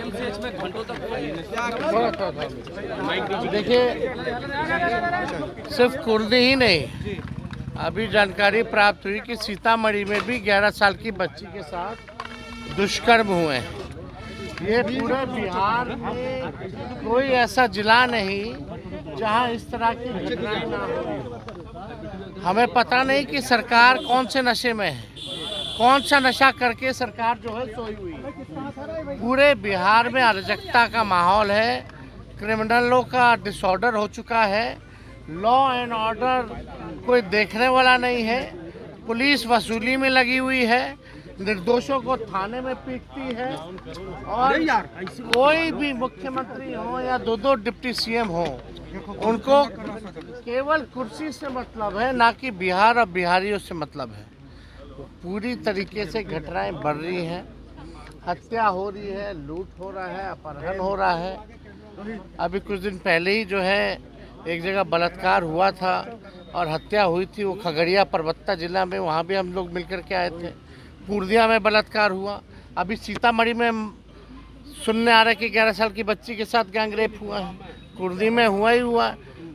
PMCH में घंटों तक देखिए, सिर्फ कुर्दी ही नहीं, अभी जानकारी प्राप्त हुई कि सीतामढ़ी में भी 11 साल की बच्ची के साथ दुष्कर्म हुए हैं। ये पूरे बिहार में कोई ऐसा जिला नहीं जहां इस तरह की घटनाएं ना हो। हमें पता नहीं कि सरकार कौन से नशे में है, कौन सा नशा करके सरकार जो है सोई हुई है। पूरे बिहार में अराजकता का माहौल है, क्रिमिनलों का डिसऑर्डर हो चुका है, लॉ एंड ऑर्डर कोई देखने वाला नहीं है, पुलिस वसूली में लगी हुई है, निर्दोषों को थाने में पीटती है और कोई भी मुख्यमंत्री हो या दो डिप्टी सीएम हो, उनको केवल कुर्सी से मतलब है, ना कि बिहार और बिहारियों से मतलब है। पूरी तरीके से घटनाएं बढ़ रही हैं, हत्या हो रही है, लूट हो रहा है, अपहरण हो रहा है। अभी कुछ दिन पहले ही जो है एक जगह बलात्कार हुआ था और हत्या हुई थी, वो खगड़िया परबत्ता जिला में, वहाँ भी हम लोग मिलकर के आए थे। पूर्णिया में बलात्कार हुआ, अभी सीतामढ़ी में सुनने आ रहा है कि 11 साल की बच्ची के साथ गैंग रेप हुआ है, कुर्दी में हुआ ही हुआ,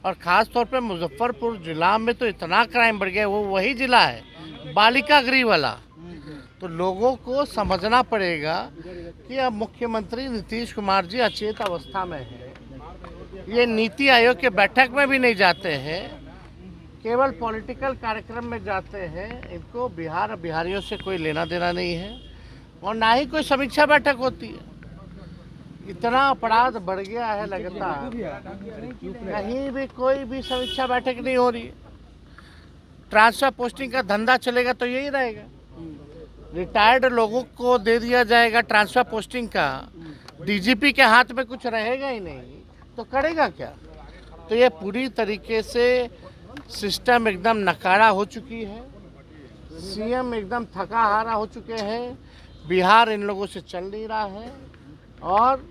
और ख़ास तौर पे मुजफ्फरपुर जिला में तो इतना क्राइम बढ़ गया। वो वही जिला है बालिका गृह वाला। तो लोगों को समझना पड़ेगा कि अब मुख्यमंत्री नीतीश कुमार जी अचेत अवस्था में है, ये नीति आयोग के बैठक में भी नहीं जाते हैं, केवल पॉलिटिकल कार्यक्रम में जाते हैं। इनको बिहार और बिहारियों से कोई लेना देना नहीं है और ना ही कोई समीक्षा बैठक होती है। इतना अपराध बढ़ गया है लगातार, कहीं भी कोई भी समीक्षा बैठक नहीं हो रही है। ट्रांसफर पोस्टिंग का धंधा चलेगा तो यही रहेगा, रिटायर्ड लोगों को दे दिया जाएगा ट्रांसफर पोस्टिंग का, डीजीपी के हाथ में कुछ रहेगा ही नहीं तो करेगा क्या। तो ये पूरी तरीके से सिस्टम एकदम नकारा हो चुकी है, सीएम एकदम थका हारा हो चुके हैं, बिहार इन लोगों से चल नहीं रहा है। और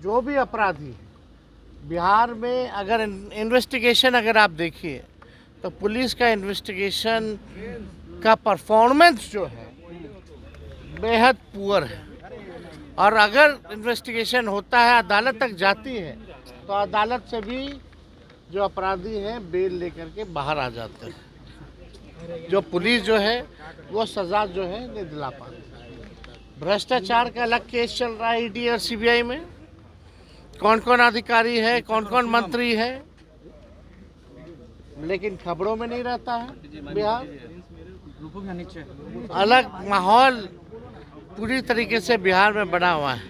जो भी अपराधी है बिहार में, अगर इन्वेस्टिगेशन अगर आप देखिए तो पुलिस का इन्वेस्टिगेशन का परफॉर्मेंस जो है बेहद पुअर है, और अगर इन्वेस्टिगेशन होता है, अदालत तक जाती है, तो अदालत से भी जो अपराधी हैं बेल लेकर के बाहर आ जाते हैं। जो पुलिस जो है वो सजा जो है नहीं दिला पाती। भ्रष्टाचार का अलग केस चल रहा है ईडी और सीबीआई में, कौन कौन अधिकारी है, कौन कौन मंत्री है, लेकिन खबरों में नहीं रहता है। बिहार अलग माहौल पूरी तरीके से बिहार में बना हुआ है,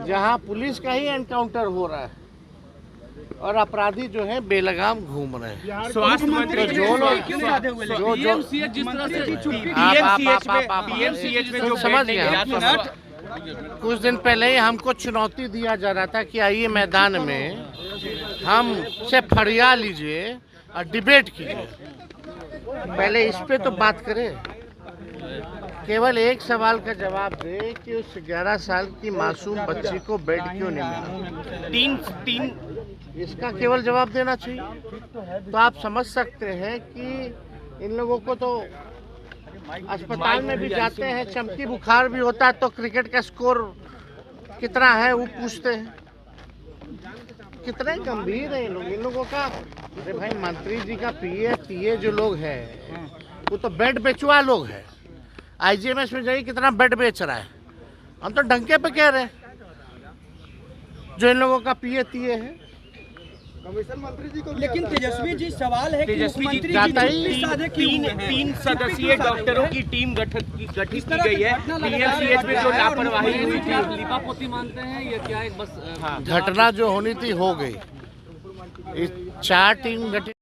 जहां पुलिस का ही एनकाउंटर हो रहा है और अपराधी जो है बेलगाम घूम रहे हैं। स्वास्थ्य मंत्री जो लोग जो समझ गया, कुछ दिन पहले ही हमको चुनौती दिया जा रहा था कि आइए मैदान में हम से फरिया लीजिए और डिबेट कीजिए। पहले इस पे तो बात करें, केवल एक सवाल का जवाब दे कि उस 11 साल की मासूम बच्ची को बेड क्यों नहीं मिला। इसका केवल जवाब देना चाहिए। तो आप समझ सकते हैं कि इन लोगों को तो अस्पताल में भी जाते हैं, चमकी बुखार भी होता है तो क्रिकेट का स्कोर कितना है वो पूछते हैं। कितने गंभीर है इन लोगों का। अरे भाई, मंत्री जी का पीए जो लोग हैं वो तो बेड बेचवा लोग हैं। आईजीएमएस में जाइए कितना बेड बेच रहा है, हम तो डंके पे कह रहे हैं। जो इन लोगों का पीए है कमिश्नर मंत्री जी को, लेकिन तेजस्वी जी सवाल है कि मुख्यमंत्री तीन सदस्यीय डॉक्टरों की टीम गठित की गई है। पीएमसीएच में जो लापरवाही हुई थी, लिपापोती मानते हैं ये क्या एक बस घटना जो होनी थी हो गई। 4 टीम गठित